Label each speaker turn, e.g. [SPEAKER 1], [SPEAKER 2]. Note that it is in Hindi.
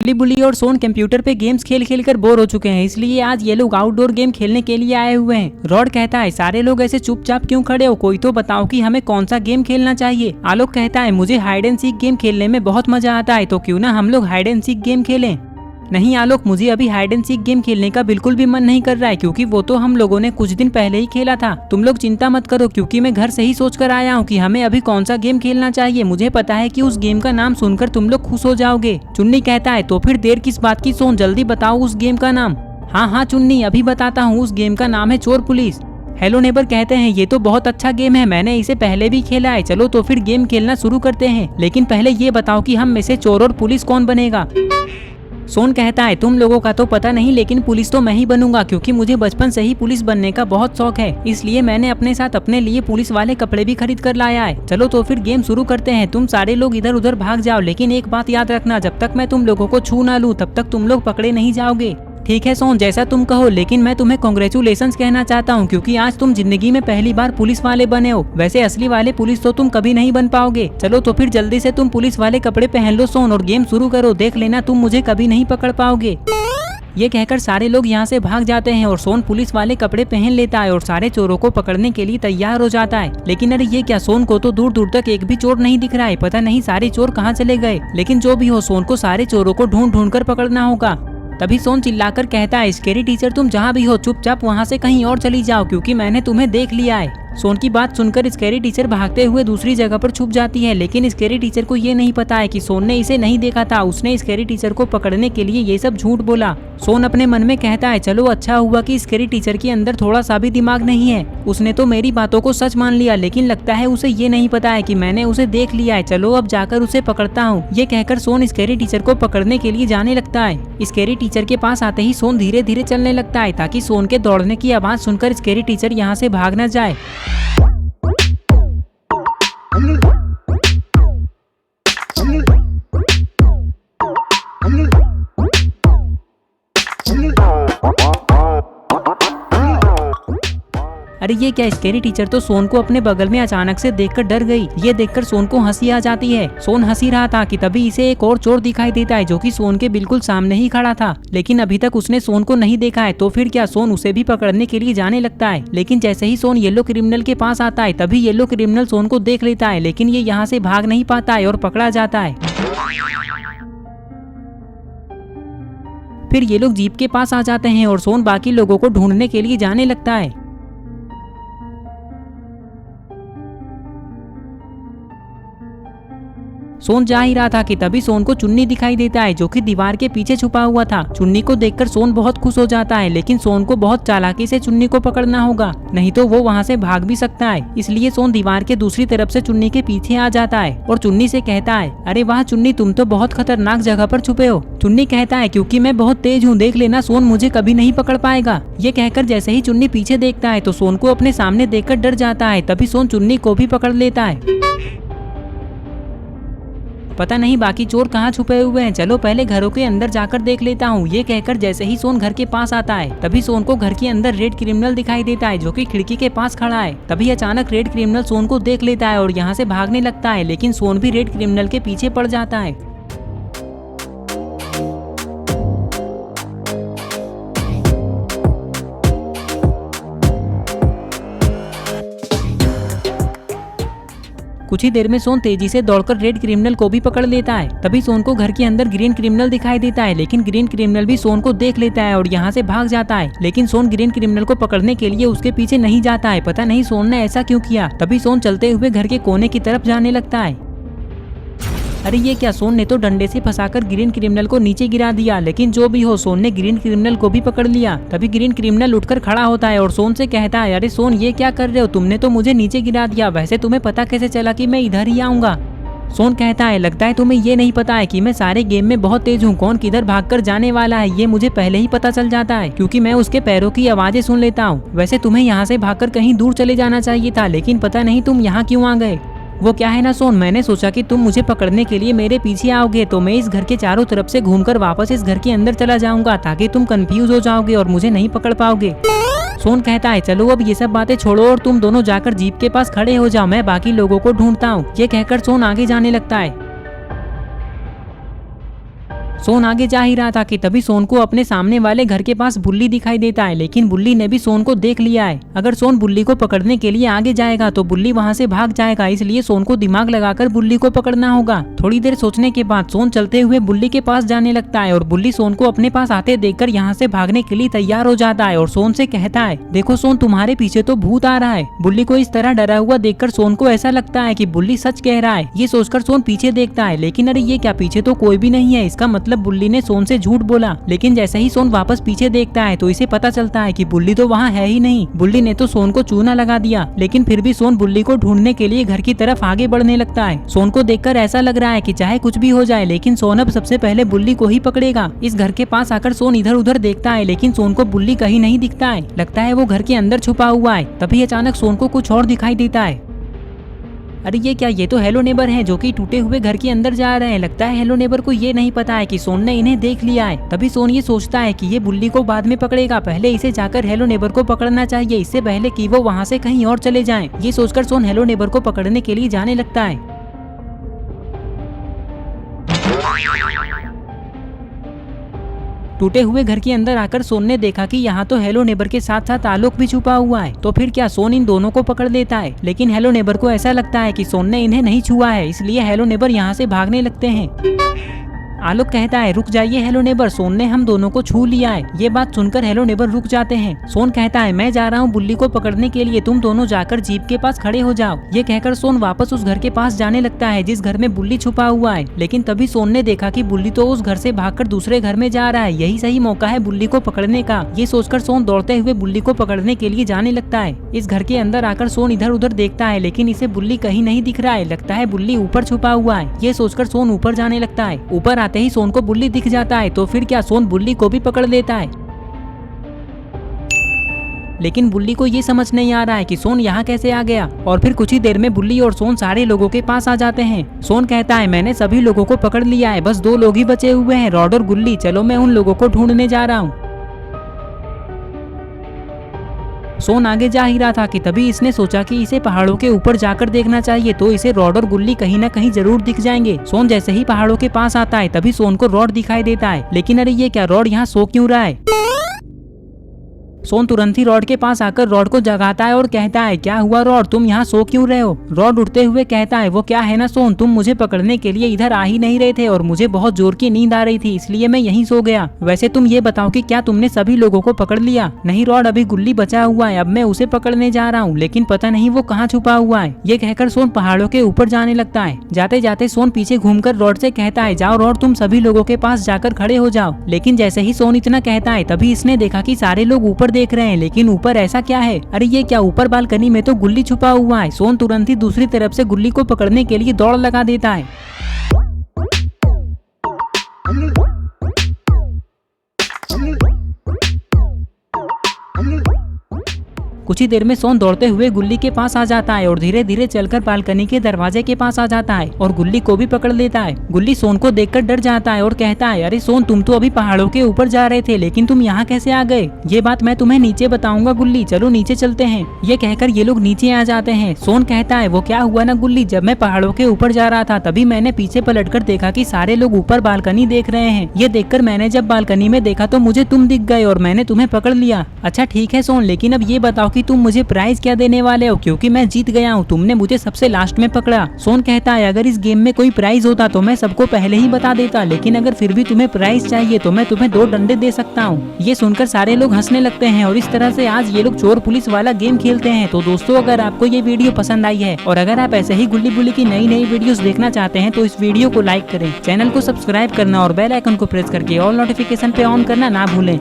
[SPEAKER 1] बुली और सोन कंप्यूटर पे गेम्स खेल खेल कर बोर हो चुके हैं, इसलिए आज ये लोग आउटडोर गेम खेलने के लिए आए हुए हैं। रॉड कहता है सारे लोग ऐसे चुपचाप क्यों खड़े हो, कोई तो बताओ कि हमें कौन सा गेम खेलना चाहिए। आलोक कहता है मुझे हाइड एंड सीक गेम खेलने में बहुत मजा आता है, तो क्यों ना हम लोग हाइड एंड सीक गेम खेलें। नहीं आलोक, मुझे अभी हाइड एंड सीक गेम खेलने का बिल्कुल भी मन नहीं कर रहा है, क्योंकि वो तो हम लोगों ने कुछ दिन पहले ही खेला था। तुम लोग चिंता मत करो, क्योंकि मैं घर से ही सोच कर आया हूँ कि हमें अभी कौन सा गेम खेलना चाहिए। मुझे पता है कि उस गेम का नाम सुनकर तुम लोग खुश हो जाओगे। चुन्नी कहता है तो फिर देर किस बात की सोन, जल्दी बताओ उस गेम का नाम। हाँ हाँ चुन्नी, अभी बताता हूँ, उस गेम का नाम है चोर पुलिस। हेलो नेबर कहते हैं ये तो बहुत अच्छा गेम है, मैंने इसे पहले भी खेला है। चलो तो फिर गेम खेलना शुरू करते हैं, लेकिन पहले ये बताओ कि हम में से चोर और पुलिस कौन बनेगा। सोन कहता है तुम लोगों का तो पता नहीं, लेकिन पुलिस तो मैं ही बनूंगा, क्योंकि मुझे बचपन से ही पुलिस बनने का बहुत शौक है। इसलिए मैंने अपने साथ अपने लिए पुलिस वाले कपड़े भी खरीद कर लाया है। चलो तो फिर गेम शुरू करते हैं। तुम सारे लोग इधर उधर भाग जाओ, लेकिन एक बात याद रखना, जब तक मैं तुम लोगों को छू ना लूं तब तक तुम लोग पकड़े नहीं जाओगे। ठीक है सोन, जैसा तुम कहो, लेकिन मैं तुम्हें कांग्रेचुलेशंस कहना चाहता हूँ, क्योंकि आज तुम जिंदगी में पहली बार पुलिस वाले बने हो। वैसे असली वाले पुलिस तो तुम कभी नहीं बन पाओगे। चलो तो फिर जल्दी से तुम पुलिस वाले कपड़े पहन लो सोन, और गेम शुरू करो। देख लेना तुम मुझे कभी नहीं पकड़ पाओगे। ये कहकर सारे लोग यहाँ से भाग जाते हैं और सोन पुलिस वाले कपड़े पहन लेता है और सारे चोरों को पकड़ने के लिए तैयार हो जाता है। लेकिन अरे ये क्या, सोन को तो दूर दूर तक एक भी चोर नहीं दिख रहा है। पता नहीं सारे चोर कहाँ चले गए। लेकिन जो भी हो, सोन को सारे चोरों को ढूंढ ढूंढ कर पकड़ना होगा। तभी सोन चिल्लाकर कहता है स्केरी टीचर तुम जहाँ भी हो चुपचाप वहाँ से कहीं और चली जाओ, क्योंकि मैंने तुम्हें देख लिया है। सोन की बात सुनकर स्केरी टीचर भागते हुए दूसरी जगह पर छुप जाती है, लेकिन स्केरी टीचर को ये नहीं पता है कि सोन ने इसे नहीं देखा था। उसने स्केरी टीचर को पकड़ने के लिए ये सब झूठ बोला। सोन अपने मन में कहता है चलो अच्छा हुआ कि स्केरी टीचर के अंदर थोड़ा सा भी दिमाग नहीं है, उसने तो मेरी बातों को सच मान लिया, लेकिन लगता है उसे ये नहीं पता है कि मैंने उसे देख लिया है। चलो अब जाकर उसे पकड़ता हूँ। ये कहकर सोन स्केरी टीचर को पकड़ने के लिए जाने लगता है। स्केरी टीचर के पास आते ही सोन धीरे धीरे चलने लगता है, ताकि सोन के दौड़ने की आवाज सुनकर स्केरी टीचर यहाँ से भाग न जाए। अरे ये क्या, स्केरी टीचर तो सोन को अपने बगल में अचानक से देखकर डर गई। ये देखकर सोन को हंसी आ जाती है। सोन हंसी रहा था कि तभी इसे एक और चोर दिखाई देता है, जो कि सोन के बिल्कुल सामने ही खड़ा था। लेकिन अभी तक उसने सोन को नहीं देखा है, तो फिर क्या, सोन उसे भी पकड़ने के लिए जाने लगता है। लेकिन जैसे ही सोन येलो क्रिमिनल के पास आता है, तभी येलो क्रिमिनल सोन को देख लेता है, लेकिन ये यहाँ से भाग नहीं पाता है और पकड़ा जाता है। फिर ये लोग जीप के पास आ जाते हैं और सोन बाकी लोगों को ढूंढने के लिए जाने लगता है। सोन जा ही रहा था कि तभी सोन को चुन्नी दिखाई देता है, जो कि दीवार के पीछे छुपा हुआ था। चुन्नी को देखकर सोन बहुत खुश हो जाता है, लेकिन सोन को बहुत चालाकी से चुन्नी को पकड़ना होगा, नहीं तो वो वहाँ से भाग भी सकता है। इसलिए सोन दीवार के दूसरी तरफ से चुन्नी के पीछे आ जाता है और चुन्नी से कहता है अरे वाह चुन्नी, तुम तो बहुत खतरनाक जगह पर छुपे हो। चुन्नी कहता है क्योंकि मैं बहुत तेज हूँ, देख लेना सोन मुझे कभी नहीं पकड़ पाएगा। ये कहकर जैसे ही चुन्नी पीछे देखता है तो सोन को अपने सामने देखकर डर जाता है। तभी सोन चुन्नी को भी पकड़ लेता है। पता नहीं बाकी चोर कहाँ छुपे हुए हैं, चलो पहले घरों के अंदर जाकर देख लेता हूँ। ये कहकर जैसे ही सोन घर के पास आता है, तभी सोन को घर के अंदर रेड क्रिमिनल दिखाई देता है, जो कि खिड़की के पास खड़ा है। तभी अचानक रेड क्रिमिनल सोन को देख लेता है और यहाँ से भागने लगता है, लेकिन सोन भी रेड क्रिमिनल के पीछे पड़ जाता है। कुछ ही देर में सोन तेजी से दौड़कर रेड क्रिमिनल को भी पकड़ लेता है। तभी सोन को घर के अंदर ग्रीन क्रिमिनल दिखाई देता है, लेकिन ग्रीन क्रिमिनल भी सोन को देख लेता है और यहाँ से भाग जाता है। लेकिन सोन ग्रीन क्रिमिनल को पकड़ने के लिए उसके पीछे नहीं जाता है। पता नहीं सोन ने ऐसा क्यों किया। तभी सोन चलते हुए घर के कोने की तरफ जाने लगता है। अरे ये क्या, सोन ने तो डंडे से फंसाकर ग्रीन क्रिमिनल को नीचे गिरा दिया, लेकिन जो भी हो सोन ने ग्रीन क्रिमिनल को भी पकड़ लिया। तभी ग्रीन क्रिमिनल उठकर खड़ा होता है और सोन से कहता है अरे सोन ये क्या कर रहे हो, तुमने तो मुझे नीचे गिरा दिया, वैसे तुम्हें पता कैसे चला कि मैं इधर ही आऊंगा। सोन कहता है लगता है तुम्हें ये नहीं पता है कि मैं सारे गेम में बहुत तेज हूँ, कौन किधर भागकर जाने वाला है ये मुझे पहले ही पता चल जाता है, क्योंकि मैं उसके पैरों की आवाजें सुन लेता हूँ। वैसे तुम्हें यहाँ से भागकर कहीं दूर चले जाना चाहिए था, लेकिन पता नहीं तुम यहाँ क्यों आ गए। वो क्या है ना सोन, मैंने सोचा कि तुम मुझे पकड़ने के लिए मेरे पीछे आओगे, तो मैं इस घर के चारों तरफ से घूमकर वापस इस घर के अंदर चला जाऊंगा, ताकि तुम कंफ्यूज हो जाओगे और मुझे नहीं पकड़ पाओगे। सोन कहता है चलो अब ये सब बातें छोड़ो और तुम दोनों जाकर जीप के पास खड़े हो जाओ, मैं बाकी लोगों को ढूंढता हूँ। ये कहकर सोन आगे जाने लगता है। सोन आगे जा ही रहा था कि तभी सोन को अपने सामने वाले घर के पास बुल्ली दिखाई देता है, लेकिन बुल्ली ने भी सोन को देख लिया है। अगर सोन बुल्ली को पकड़ने के लिए आगे जाएगा तो बुल्ली वहाँ से भाग जाएगा, इसलिए सोन को दिमाग लगाकर बुल्ली को पकड़ना होगा। थोड़ी देर सोचने के बाद सोन चलते हुए बुल्ली के पास जाने लगता है और बुल्ली सोन को अपने पास आते देखकर यहाँ से भागने के लिए तैयार हो जाता है और सोन से कहता है, देखो सोन, तुम्हारे पीछे तो भूत आ रहा है। बुल्ली को इस तरह डरा हुआ देखकर सोन को ऐसा लगता है कि बुल्ली सच कह रहा है। ये सोचकर सोन पीछे देखता है, लेकिन अरे ये क्या, पीछे तो कोई भी नहीं है। इसका मतलब बुल्ली ने सोन से झूठ बोला। लेकिन जैसे ही सोन वापस पीछे देखता है तो इसे पता चलता है कि बुल्ली तो वहाँ है ही नहीं। बुल्ली ने तो सोन को चूना लगा दिया। लेकिन फिर भी सोन बुल्ली को ढूंढने के लिए घर की तरफ आगे बढ़ने लगता है। सोन को देखकर ऐसा लग रहा है कि चाहे कुछ भी हो जाए, लेकिन सोन अब सबसे पहले बुल्ली को ही पकड़ेगा। इस घर के पास आकर सोन इधर उधर देखता है, लेकिन सोन को बुल्ली कहीं नहीं दिखता है। लगता है वो घर के अंदर छुपा हुआ है। तभी अचानक सोन को कुछ और दिखाई देता है। अरे ये क्या, ये तो हेलो नेबर हैं जो कि टूटे हुए घर के अंदर जा रहे हैं। लगता है हेलो नेबर को ये नहीं पता है कि सोन ने इन्हें देख लिया है। तभी सोन ये सोचता है कि ये बुल्ली को बाद में पकड़ेगा, पहले इसे जाकर हेलो नेबर को पकड़ना चाहिए, इससे पहले कि वो वहाँ से कहीं और चले जाएं। ये सोचकर सोन हेलो नेबर को पकड़ने के लिए जाने लगता है। टूटे हुए घर के अंदर आकर सोन ने देखा कि यहाँ तो हेलो नेबर के साथ साथ आलोक भी छुपा हुआ है। तो फिर क्या, सोन इन दोनों को पकड़ लेता है। लेकिन हेलो नेबर को ऐसा लगता है कि सोन ने इन्हें नहीं छुआ है, इसलिए हेलो नेबर यहाँ से भागने लगते हैं। आलोक कहता है, रुक जाइए हेलो नेबर, सोन ने हम दोनों को छू लिया है। ये बात सुनकर हेलो नेबर रुक जाते हैं। सोन कहता है, मैं जा रहा हूँ बुल्ली को पकड़ने के लिए, तुम दोनों जाकर जीप के पास खड़े हो जाओ। ये कहकर सोन वापस उस घर के पास जाने लगता है जिस घर में बुल्ली छुपा हुआ है। लेकिन तभी सोन ने देखा कि बुल्ली तो उस घर से भागकर दूसरे घर में जा रहा है। यही सही मौका है बुल्ली को पकड़ने का। ये सोचकर सोन दौड़ते हुए बुल्ली को पकड़ने के लिए जाने लगता है। इस घर के अंदर आकर सोन इधर उधर देखता है, लेकिन इसे बुल्ली कहीं नहीं दिख रहा है। लगता है बुल्ली ऊपर छुपा हुआ है। ये सोचकर सोन ऊपर जाने लगता है। ऊपर आते ही सोन को बुल्ली दिख जाता है। तो फिर क्या, सोन बुल्ली को भी पकड़ लेता है। लेकिन बुल्ली को ये समझ नहीं आ रहा है कि सोन यहाँ कैसे आ गया। और फिर कुछ ही देर में बुल्ली और सोन सारे लोगों के पास आ जाते हैं। सोन कहता है, मैंने सभी लोगों को पकड़ लिया है, बस 2 लोग ही बचे हुए हैं, रॉड और गुल्ली। चलो मैं उन लोगों को ढूंढने जा रहा हूँ। सोन आगे जा ही रहा था कि तभी इसने सोचा कि इसे पहाड़ों के ऊपर जाकर देखना चाहिए, तो इसे रॉड और गुल्ली कहीं ना कहीं जरूर दिख जाएंगे। सोन जैसे ही पहाड़ों के पास आता है तभी सोन को रॉड दिखाई देता है। लेकिन अरे ये क्या, रॉड यहाँ सो क्यों रहा है। सोन तुरंत ही रॉड के पास आकर रॉड को जगाता है और कहता है, क्या हुआ रॉड, तुम यहाँ सो क्यों रहे हो। रॉड उठते हुए कहता है, वो क्या है ना सोन, तुम मुझे पकड़ने के लिए इधर आ ही नहीं रहे थे और मुझे बहुत जोर की नींद आ रही थी, इसलिए मैं यहीं सो गया। वैसे तुम ये बताओ कि क्या तुमने सभी लोगों को पकड़ लिया। नहीं रॉड, अभी गुल्ली बचा हुआ है, अब मैं उसे पकड़ने जा रहा हूँ, लेकिन पता नहीं वो कहाँ छुपा हुआ है। ये कहकर सोन पहाड़ों के ऊपर जाने लगता है। जाते जाते सोन पीछे घूमकर रॉड से कहता है, जाओ रॉड, तुम सभी लोगों के पास जाकर खड़े हो जाओ। लेकिन जैसे ही सोन इतना कहता है तभी इसने देखा कि सारे लोग ऊपर देख रहे हैं। लेकिन ऊपर ऐसा क्या है। अरे ये क्या, ऊपर बालकनी में तो गुल्ली छुपा हुआ है। सोन तुरंत ही दूसरी तरफ से गुल्ली को पकड़ने के लिए दौड़ लगा देता है। कुछ ही देर में सोन दौड़ते हुए गुल्ली के पास आ जाता है और धीरे धीरे चलकर बालकनी के दरवाजे के पास आ जाता है और गुल्ली को भी पकड़ लेता है। गुल्ली सोन को देखकर डर जाता है और कहता है, अरे सोन, तुम तो अभी पहाड़ों के ऊपर जा रहे थे, लेकिन तुम यहाँ कैसे आ गए। ये बात मैं तुम्हें नीचे बताऊंगा गुल्ली, चलो नीचे चलते हैं। ये कहकर ये लोग नीचे आ जाते हैं। सोन कहता है, वो क्या हुआ ना गुल्ली, जब मैं पहाड़ों के ऊपर जा रहा था तभी मैंने पीछे पलटकर देखा कि सारे लोग ऊपर बालकनी देख रहे हैं। ये देखकर मैंने जब बालकनी में देखा तो मुझे तुम दिख गए और मैंने तुम्हें पकड़ लिया। अच्छा ठीक है सोन, लेकिन अब ये बताओ कि तुम मुझे प्राइज क्या देने वाले हो, क्योंकि मैं जीत गया हूँ, तुमने मुझे सबसे लास्ट में पकड़ा। सोन कहता है, अगर इस गेम में कोई प्राइज होता तो मैं सबको पहले ही बता देता, लेकिन अगर फिर भी तुम्हें प्राइज चाहिए तो मैं तुम्हें 2 डंडे दे सकता हूँ। ये सुनकर सारे लोग हंसने लगते हैं और इस तरह से आज ये लोग चोर पुलिस वाला गेम खेलते हैं। तो दोस्तों, अगर आपको ये वीडियो पसंद आई है और अगर आप ऐसे ही गुल्ली बुल्ली की नई नई वीडियोस देखना चाहते हैं तो इस वीडियो को लाइक करें, चैनल को सब्सक्राइब करना और बेल आइकन को प्रेस करके ऑल नोटिफिकेशन पे ऑन करना ना भूलें।